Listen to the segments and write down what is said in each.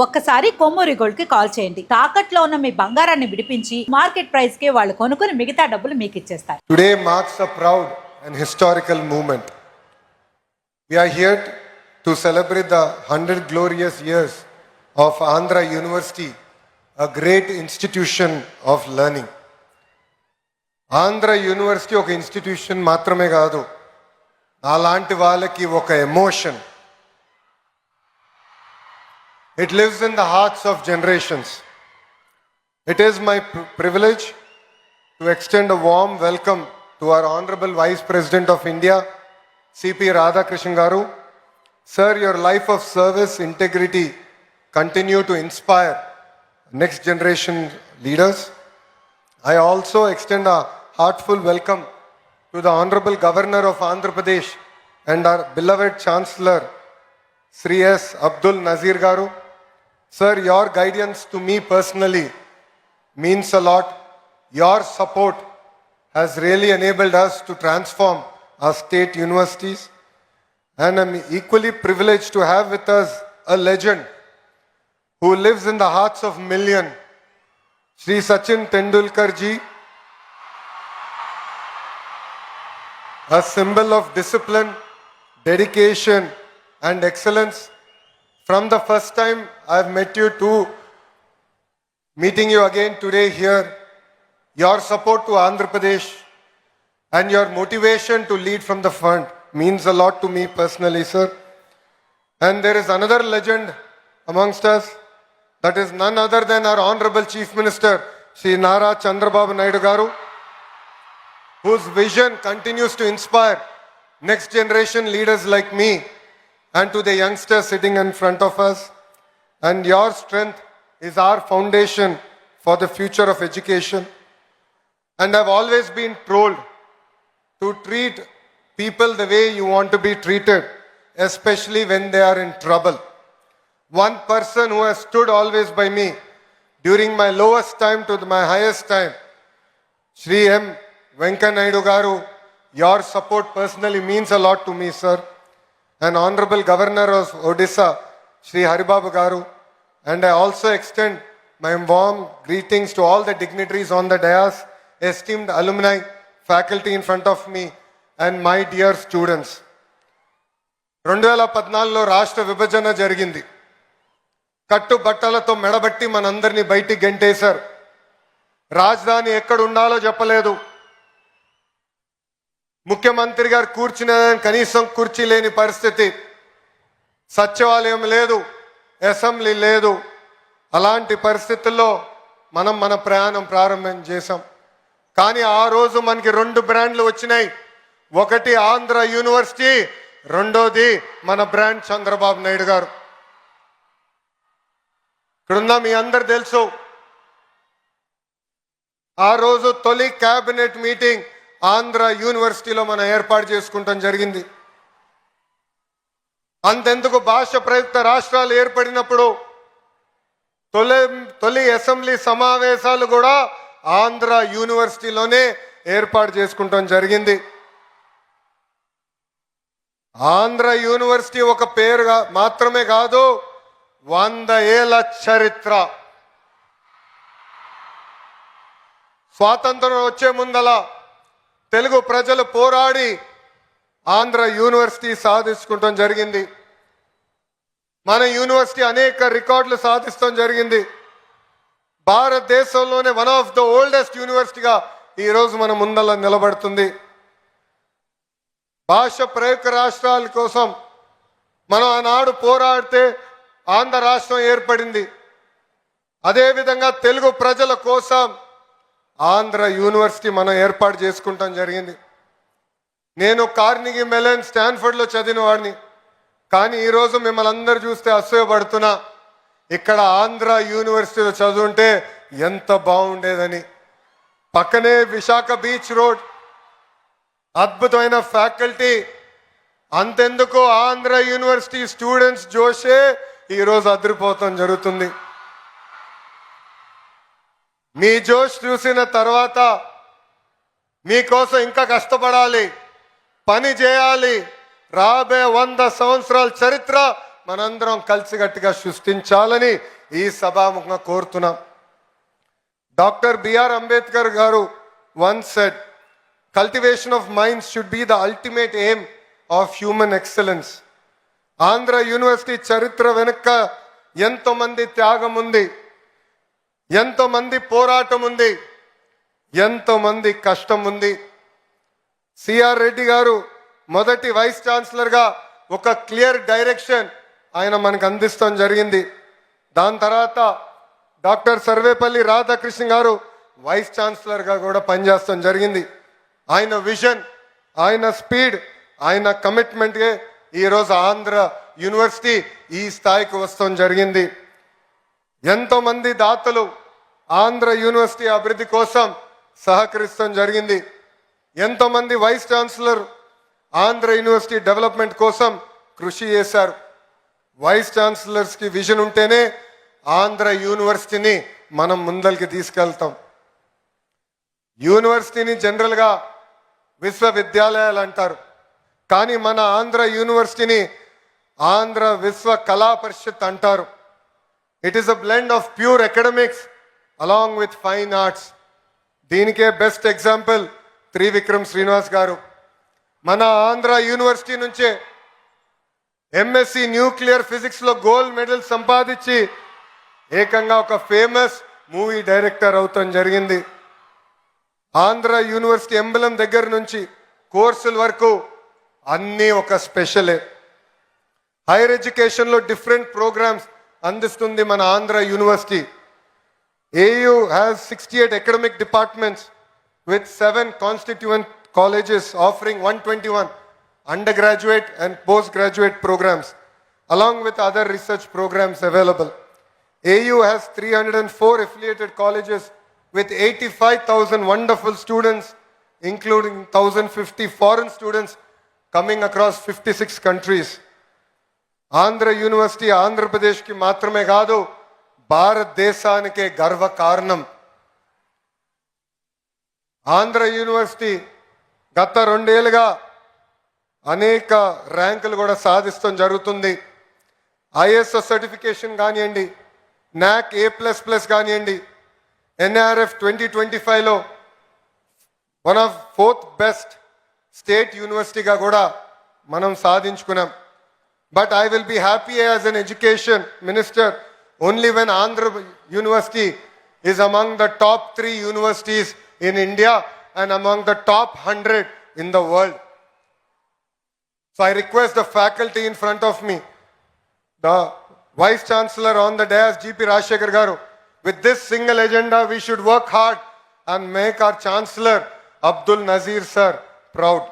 ఒక్కసారి కొమ్మూరి గోల్డ్ కి కాల్ చేయండి. తాకట్లో ఉన్న మీ బంగారాన్ని విడిపించి మార్కెట్ ప్రైస్ కి వాళ్ళు కొనుక్కుని మిగతా డబ్బులు మీకు ఇచ్చేస్తారు. Today marks a proud and historical moment. We are here to celebrate the 100 glorious years of Andhra University, a great institution of learning. Andhra University ఒక ఇన్స్టిట్యూషన్ మాత్రమే కాదు, అలాంటి వాళ్ళకి ఒక emotion. It lives in the hearts of generations. It is my privilege to extend a warm welcome to our Honorable Vice President of India, C.P. Radhakrishnan Garu. Sir, your life of service, integrity continue to inspire next generation leaders. I also extend a heartful welcome to the Honorable Governor of Andhra Pradesh and our beloved Chancellor, Sri S. Abdul Nazir Garu. Sir, your guidance to me personally means a lot. Your support has really enabled us to transform our state universities. And I'm equally privileged to have with us a legend who lives in the hearts of millions, Sri Sachin Tendulkar ji, a symbol of discipline, dedication, and excellence. From the first time I've met you to meeting you again today here, your support to Andhra Pradesh and your motivation to lead from the front means a lot to me personally, sir. And there is another legend amongst us, that is none other than our Honorable Chief Minister, Sri Nara Chandrababu Naidu Garu, whose vision continues to inspire next generation leaders like me and to the youngsters sitting in front of us. And your strength is our foundation for the future of education. And I've always been told to treat people the way you want to be treated, especially when they are in trouble. One person who has stood always by me during my lowest time to my highest time, Sri M. Venkaiah Naidu Garu, your support personally means a lot to me, sir. And Honorable Governor of Odisha, Sri Haribabu Garu, and I also extend my warm greetings to all the dignitaries on the dais, esteemed alumni, faculty in front of me, and my dear students. 2014లో రాష్ట్ర విభజన జరిగింది. కట్టు బట్టలతో మెడబట్టి మనందరినీ బయటికి గెంటేశారు. రాజధాని ఎక్కడ ఉండాలో చెప్పలేదు. ముఖ్యమంత్రి గారు కూర్చున్న కనీసం కుర్చీ లేని పరిస్థితి, సచివాలయం లేదు, అసెంబ్లీ లేదు. అలాంటి పరిస్థితుల్లో మనం మన ప్రయాణం ప్రారంభం చేశాం. కానీ ఆ రోజు మనకి 2 బ్రాండ్లు వచ్చినాయి. ఒకటి ఆంధ్ర యూనివర్సిటీ, రెండోది మన బ్రాండ్ చంద్రబాబు నాయుడు గారు. ఇక్కడున్న మీ అందరు తెలుసు, ఆ రోజు తొలి క్యాబినెట్ మీటింగ్ ఆంధ్ర యూనివర్సిటీలో మనం ఏర్పాటు చేసుకుంటాం జరిగింది. అంతెందుకు భాష ప్రయుక్త రాష్ట్రాలు ఏర్పడినప్పుడు తొలి అసెంబ్లీ సమావేశాలు కూడా ఆంధ్ర యూనివర్సిటీలోనే ఏర్పాటు చేసుకుంటాం జరిగింది. ఆంధ్ర యూనివర్సిటీ ఒక పేరు మాత్రమే కాదు, 100 ఏళ్ల చరిత్ర. స్వాతంత్రం వచ్చే ముందల తెలుగు ప్రజలు పోరాడి ఆంధ్ర యూనివర్సిటీ సాధించుకుంటాం జరిగింది. మన యూనివర్సిటీ అనేక రికార్డులు సాధిస్తాం జరిగింది. భారతదేశంలోనే వన్ ఆఫ్ ద ఓల్డెస్ట్ యూనివర్సిటీగా ఈరోజు మన ముందల నిలబడుతుంది. భాష ప్రయుక్త రాష్ట్రాల కోసం మనం ఆనాడు పోరాడితే ఆంధ్ర రాష్ట్రం ఏర్పడింది. అదేవిధంగా తెలుగు ప్రజల కోసం ఆంధ్ర యూనివర్సిటీ మనం ఏర్పాటు చేసుకుంటాం జరిగింది. నేను కార్నిగీ మెలన్ స్టాన్ఫర్డ్లో చదివిన వాడిని. కానీ ఈరోజు మిమ్మల్ని అందరూ చూస్తే అసూయపడుతున్నా, ఇక్కడ ఆంధ్ర యూనివర్సిటీలో చదువుంటే ఎంత బాగుండేదని. పక్కనే విశాఖ బీచ్ రోడ్, అద్భుతమైన ఫ్యాకల్టీ. అంతెందుకు ఆంధ్ర యూనివర్సిటీ స్టూడెంట్స్ జోషే ఈరోజు అదిరిపోతాం జరుగుతుంది. మీ జోష్ చూసిన తర్వాత మీకోసం ఇంకా కష్టపడాలి, పని చేయాలి. రాబోయే 100 సంవత్సరాల చరిత్ర మనందరం కలిసికట్టుగా సృష్టించాలని ఈ సభాముఖంగా కోరుతున్నాం. డాక్టర్ బిఆర్ అంబేద్కర్ గారు once said, cultivation of minds should be the ultimate aim of human excellence. Andhra university చరిత్ర వెనుక ఎంతో మంది త్యాగం ఉంది, ఎంతో మంది పోరాటం ఉంది, ఎంతో మంది కష్టం ఉంది. సిఆర్ రెడ్డి గారు మొదటి వైస్ ఛాన్సలర్గా ఒక క్లియర్ డైరెక్షన్ ఆయన మనకు అందిస్తాం జరిగింది. దాని తర్వాత డాక్టర్ సర్వేపల్లి రాధాకృష్ణ గారు వైస్ ఛాన్సలర్గా కూడా పనిచేస్తాం జరిగింది. ఆయన విజన్, ఆయన స్పీడ్, ఆయన కమిట్మెంట్గా ఈరోజు ఆంధ్ర యూనివర్సిటీ ఈ స్థాయికి వస్తాం జరిగింది. ఎంతోమంది దాతలు ఆంధ్ర యూనివర్సిటీ అభివృద్ధి కోసం సహకరిస్తాం జరిగింది. ఎంతోమంది vice chancellor Andhra University development కోసం కృషి చేశారు. వైస్ ఛాన్సలర్స్కి విజన్ ఉంటేనే ఆంధ్ర యూనివర్సిటీని మనం ముందరికి తీసుకెళ్తాం. యూనివర్సిటీని జనరల్గా విశ్వవిద్యాలయాలు అంటారు, కానీ మన ఆంధ్ర యూనివర్సిటీని ఆంధ్ర విశ్వ కళా పరిషత్ అంటారు. It is a blend of pure academics along with fine arts. దీనికే బెస్ట్ ఎగ్జాంపుల్ త్రివిక్రమ్ శ్రీనివాస్ గారు. మన ఆంధ్ర యూనివర్సిటీ నుంచే ఎంఎస్సి న్యూక్లియర్ ఫిజిక్స్లో గోల్డ్ మెడల్ సంపాదించి ఏకంగా ఒక ఫేమస్ మూవీ డైరెక్టర్ అవుతాం జరిగింది. ఆంధ్ర యూనివర్సిటీ ఎంబలం దగ్గర నుంచి కోర్సుల వరకు అన్నీ ఒక స్పెషలే. హైయర్ ఎడ్యుకేషన్లో డిఫరెంట్ ప్రోగ్రామ్స్ అందిస్తుంది మన Andhra university. AU has 68 academic departments with 7 constituent colleges offering 121 undergraduate and postgraduate programs along with other research programs available. AU has 304 affiliated colleges with 85,000 wonderful students, including 1,050 foreign students coming across 56 countries. Andhra university ఆంధ్రప్రదేశ్కి మాత్రమే కాదు, భారతదేశానికే గర్వ కారణం. Andhra university గత 2 ఏళ్ళుగా అనేక ర్యాంకులు కూడా సాధిస్తాం జరుగుతుంది. ISO సర్టిఫికేషన్ కానివ్వండి, NAC A++ కానివ్వండి, NRF 2025లో one of 4th best state యూనివర్సిటీగా కూడా మనం సాధించుకున్నాం. But I will be happy as an education minister only when Andhra University is among the top 3 universities in India and among the top 100 in the world. So I request the faculty in front of me, the Vice Chancellor on the dais, GP Rajshekhar Garu, with this single agenda we should work hard and make our Chancellor Abdul Nazir sir proud.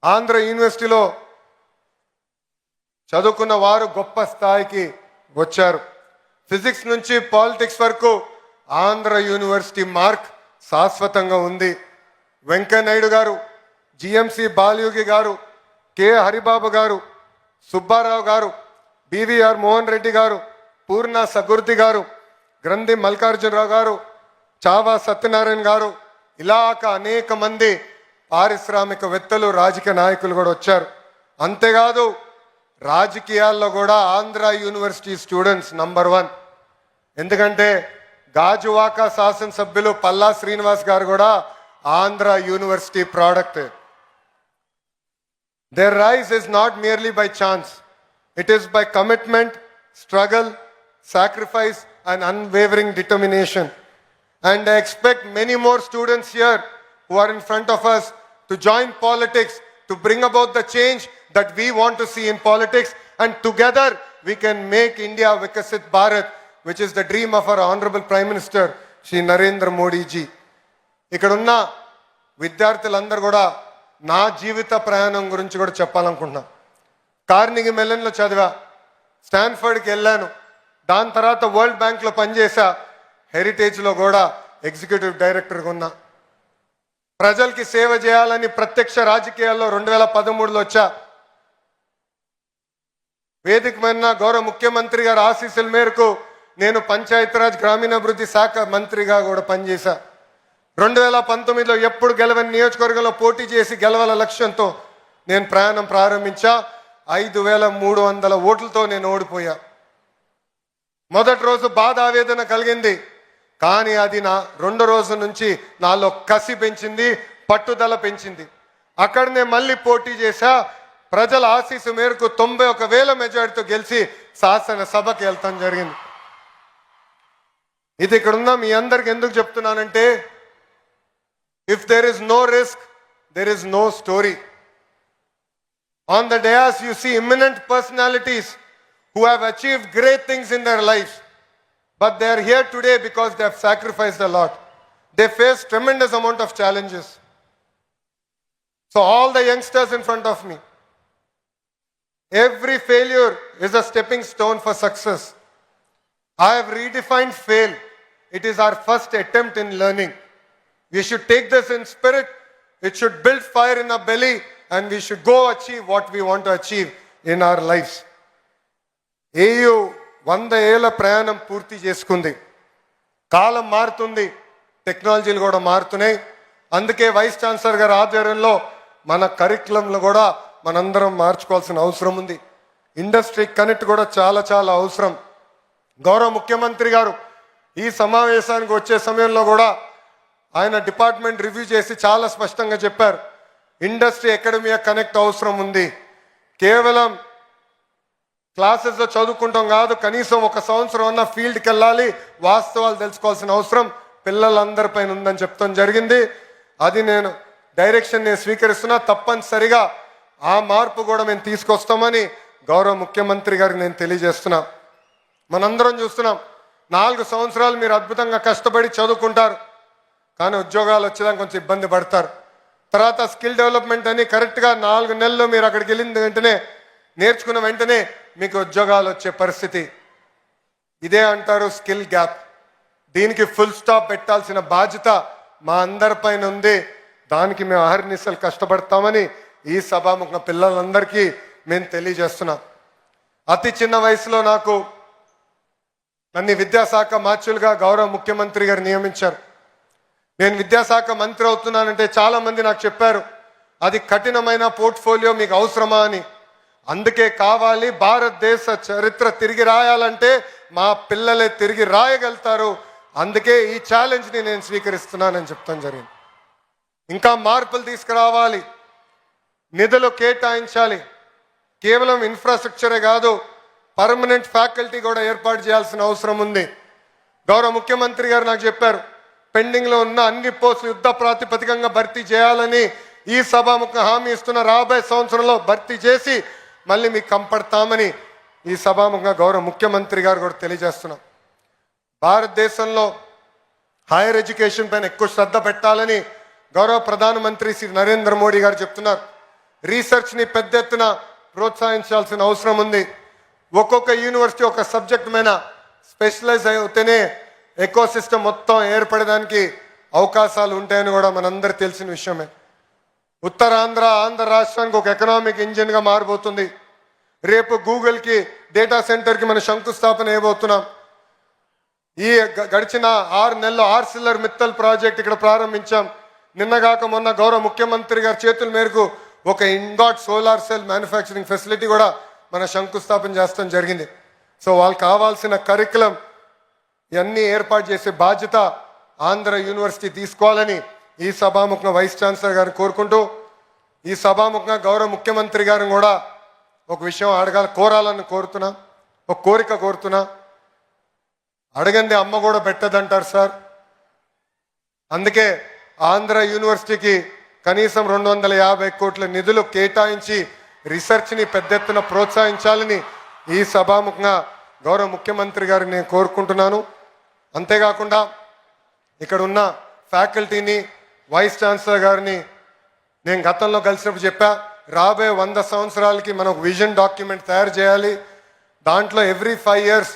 Andhra University lo చదువుకున్న వారు గొప్ప స్థాయికి వచ్చారు. Physics నుంచి politics వరకు Andhra university mark శాశ్వతంగా ఉంది. వెంకయ్యనాయుడు గారు, జిఎంసి బాలయోగి గారు, కె హరిబాబు గారు, సుబ్బారావు గారు, బివిఆర్ మోహన్ రెడ్డి గారు, పూర్ణ సగుర్తి గారు, గ్రంథి మల్లికార్జునరావు గారు, చావా సత్యనారాయణ గారు, ఇలాక అనేక మంది పారిశ్రామికవేత్తలు, రాజకీయ నాయకులు కూడా వచ్చారు. అంతేకాదు రాజకీయాల్లో కూడా ఆంధ్ర యూనివర్సిటీ స్టూడెంట్స్ నంబర్ 1. ఎందుకంటే గాజువాక శాసనసభ్యులు పల్లా శ్రీనివాస్ గారు కూడా Andhra university product. Their rise is not merely by chance. It is by commitment, struggle, sacrifice and unwavering determination. And I expect many more students here who are in front of us to join politics, to bring about the change that we want to see in politics, and together we can make India Vikasit Bharat, which is the dream of our Honorable Prime Minister Shri Narendra Modi ji. ఇక్కడున్న విద్యార్థులందరూ కూడా నా జీవిత ప్రయాణం గురించి కూడా చెప్పాలనుకుంటున్నా. కార్నిగి మెలన్లో చదివా, స్టాన్ఫర్డ్కి వెళ్ళాను, దాని తర్వాత వరల్డ్ బ్యాంక్లో పనిచేసా, హెరిటేజ్లో కూడా ఎగ్జిక్యూటివ్ డైరెక్టర్గా ఉన్నా. ప్రజలకి సేవ చేయాలని ప్రత్యక్ష రాజకీయాల్లో 2013లో వచ్చా. వేదికమైన గౌరవ ముఖ్యమంత్రి గారి ఆశీస్సుల మేరకు నేను పంచాయతీరాజ్ గ్రామీణాభివృద్ధి శాఖ మంత్రిగా కూడా పనిచేశా. 2019లో ఎప్పుడు గెలవని నియోజకవర్గంలో పోటీ చేసి గెలవాల లక్ష్యంతో నేను ప్రయాణం ప్రారంభించా. 5300 ఓట్లతో నేను ఓడిపోయా. మొదటి రోజు బాధ ఆవేదన కలిగింది, కానీ అది నా రెండో రోజు నుంచి నాలో కసి పెంచింది, పట్టుదల పెంచింది. అక్కడ నేను మళ్ళీ పోటీ చేశా. ప్రజల ఆశీస్సు మేరకు 91,000 మెజారిటీతో గెలిచి శాసనసభకి వెళ్తాం జరిగింది. ఇది ఇక్కడ ఉన్న మీ అందరికి ఎందుకు చెప్తున్నానంటే, if there is no risk there is no story. On the dais you see eminent personalities who have achieved great things in their lives, but they are here today because they have sacrificed a lot. They face tremendous amount of challenges. So all the youngsters in front of me, every failure is a stepping stone for success. I have redefined fail. It is our first attempt in learning. We should take this in spirit. It should build fire in our belly, and we should go achieve what we want to achieve in our lives. AU 100 ఏళ్ల ప్రయాణం పూర్తి చేసుకుంది. కాలం మారుతుంది, టెక్నాలజీలు కూడా మారుతున్నాయి. అందుకే vice chancellor గారి ఆధ్వర్యంలో మన కరికులంలో కూడా మనందరం మార్చుకోవాల్సిన అవసరం ఉంది. ఇండస్ట్రీ కనెక్ట్ కూడా చాలా చాలా అవసరం. గౌరవ ముఖ్యమంత్రి గారు ఈ సమావేశానికి వచ్చే సమయంలో కూడా ఆయన డిపార్ట్మెంట్ రివ్యూ చేసి చాలా స్పష్టంగా చెప్పారు, ఇండస్ట్రీ అకాడమియా కనెక్ట్ అవసరం ఉంది. కేవలం క్లాసెస్లో చదువుకుంటాం కాదు, కనీసం ఒక సంవత్సరం అన్న ఫీల్డ్కి వెళ్ళాలి, వాస్తవాలు తెలుసుకోవాల్సిన అవసరం పిల్లలందరిపైన ఉందని చెప్తాం జరిగింది. అది నేను డైరెక్షన్ నేను స్వీకరిస్తున్నా. తప్పనిసరిగా ఆ మార్పు కూడా మేము తీసుకొస్తామని గౌరవ ముఖ్యమంత్రి గారికి నేను తెలియజేస్తున్నా. మనందరం చూస్తున్నాం, 4 సంవత్సరాలు మీరు అద్భుతంగా కష్టపడి చదువుకుంటారు, కానీ ఉద్యోగాలు వచ్చేదానికి కొంచెం ఇబ్బంది పడతారు. తర్వాత స్కిల్ డెవలప్మెంట్ అని కరెక్ట్గా 4 నెలల్లో మీరు అక్కడికి వెళ్ళిన వెంటనే నేర్చుకున్న వెంటనే మీకు ఉద్యోగాలు వచ్చే పరిస్థితి. ఇదే అంటారు స్కిల్ గ్యాప్. దీనికి ఫుల్ స్టాప్ పెట్టాల్సిన బాధ్యత మా అందరిపైన ఉంది. దానికి మేము అహర్నిశలు కష్టపడతామని ఈ సభాముఖ పిల్లలందరికీ మేము తెలియజేస్తున్నాం. అతి చిన్న వయసులో నన్ను విద్యాశాఖ మార్చులుగా గౌరవ ముఖ్యమంత్రి గారు నియమించారు. నేను విద్యాశాఖ మంత్రి అవుతున్నానంటే చాలా మంది నాకు చెప్పారు, అది కఠినమైన పోర్ట్ఫోలియో మీకు అవసరమా అని. అందుకే కావాలి, భారతదేశ చరిత్ర తిరిగి రాయాలంటే మా పిల్లలే తిరిగి రాయగలుగుతారు. అందుకే ఈ ఛాలెంజ్ని నేను స్వీకరిస్తున్నానని చెప్తాను జరిగింది. ఇంకా మార్పులు తీసుకురావాలి, నిధులు కేటాయించాలి. కేవలం ఇన్ఫ్రాస్ట్రక్చరే కాదు, పర్మనెంట్ ఫ్యాకల్టీ కూడా ఏర్పాటు చేయాల్సిన అవసరం ఉంది. గౌరవ ముఖ్యమంత్రి గారు నాకు చెప్పారు, పెండింగ్లో ఉన్న అన్ని పోస్టులు యుద్ధ ప్రాతిపదికంగా భర్తీ చేయాలని ఈ సభాముఖ హామీ ఇస్తున్న. రాబోయే సంవత్సరంలో భర్తీ చేసి మళ్ళీ మీకు కంపడతామని ఈ సభాముఖంగా గౌరవ ముఖ్యమంత్రి గారు కూడా తెలియజేస్తున్నాం. భారతదేశంలో హైయర్ ఎడ్యుకేషన్ పైన ఎక్కువ శ్రద్ధ పెట్టాలని గౌరవ ప్రధానమంత్రి శ్రీ నరేంద్ర మోడీ గారు చెప్తున్నారు. రీసెర్చ్ని పెద్ద ఎత్తున ప్రోత్సహించాల్సిన అవసరం ఉంది. ఒక్కొక్క యూనివర్సిటీ ఒక సబ్జెక్ట్ మీద స్పెషలైజ్ అయితేనే ఎకో సిస్టమ్ మొత్తం ఏర్పడడానికి అవకాశాలు ఉంటాయని కూడా మనందరూ తెలిసిన విషయమే. ఆంధ్ర రాష్ట్రానికి ఒక ఎకనామిక్ ఇంజిన్గా మారబోతుంది. రేపు గూగుల్కి డేటా సెంటర్కి మనం శంకుస్థాపన చేయబోతున్నాం. ఈ గడిచిన 6 నెలల్లో ఆర్సిల్లర్ మిత్తల్ ప్రాజెక్ట్ ఇక్కడ ప్రారంభించాం. నిన్నగాక మొన్న గౌరవ ముఖ్యమంత్రి గారి చేతుల మేరకు ఒక ఇంగాట్ సోలార్ సెల్ మ్యానుఫ్యాక్చరింగ్ ఫెసిలిటీ కూడా మన శంకుస్థాపన చేస్తాం జరిగింది. సో వాళ్ళకి కావాల్సిన కరికులం ఇవన్నీ ఏర్పాటు చేసే బాధ్యత ఆంధ్ర యూనివర్సిటీ తీసుకోవాలని ఈ సభాముఖంగా వైస్ ఛాన్సలర్ గారిని కోరుకుంటూ, ఈ సభాముఖంగా గౌరవ ముఖ్యమంత్రి గారిని కూడా ఒక విషయం కోరాలని కోరుతున్నా, ఒక కోరిక కోరుతున్నా. అడగండి అమ్మ కూడా పెట్టదంటారు సార్. అందుకే ఆంధ్ర యూనివర్సిటీకి కనీసం 250 కోట్ల నిధులు కేటాయించి రీసెర్చ్ని పెద్ద ఎత్తున ప్రోత్సహించాలని ఈ సభాముఖంగా గౌరవ ముఖ్యమంత్రి గారిని నేను కోరుకుంటున్నాను. అంతేకాకుండా ఇక్కడ ఉన్న ఫ్యాకల్టీని, వైస్ ఛాన్సలర్ గారిని నేను గతంలో కలిసినప్పుడు చెప్పా, రాబోయే 100 సంవత్సరాలకి మనం ఒక విజన్ డాక్యుమెంట్ తయారు చేయాలి. దాంట్లో ఎవ్రీ 5 years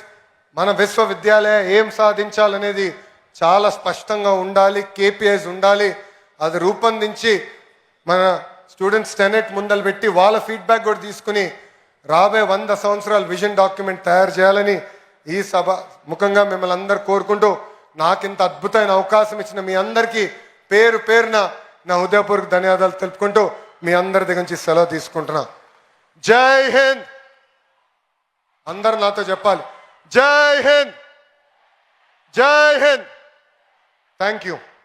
మన విశ్వవిద్యాలయ ఏం సాధించాలనేది చాలా స్పష్టంగా ఉండాలి, కేపీఐస్ ఉండాలి. అది రూపొందించి మన స్టూడెంట్స్ టెనెట్ ముందలు పెట్టి వాళ్ళ ఫీడ్బ్యాక్ కూడా తీసుకుని రాబోయే 100 సంవత్సరాలు విజన్ డాక్యుమెంట్ తయారు చేయాలని ఈ సభ ముఖంగా మిమ్మల్ని అందరూ కోరుకుంటూ, నాకింత అద్భుతమైన అవకాశం ఇచ్చిన మీ అందరికీ పేరు పేరున నా హృదయపూర్వక ధన్యవాదాలు తెలుపుకుంటూ మీ అందరి దగ్గర నుంచి సెలవు తీసుకుంటున్నా. జై హింద్. అందరు నాతో చెప్పాలి, జై హింద్, జై హింద్. Thank you.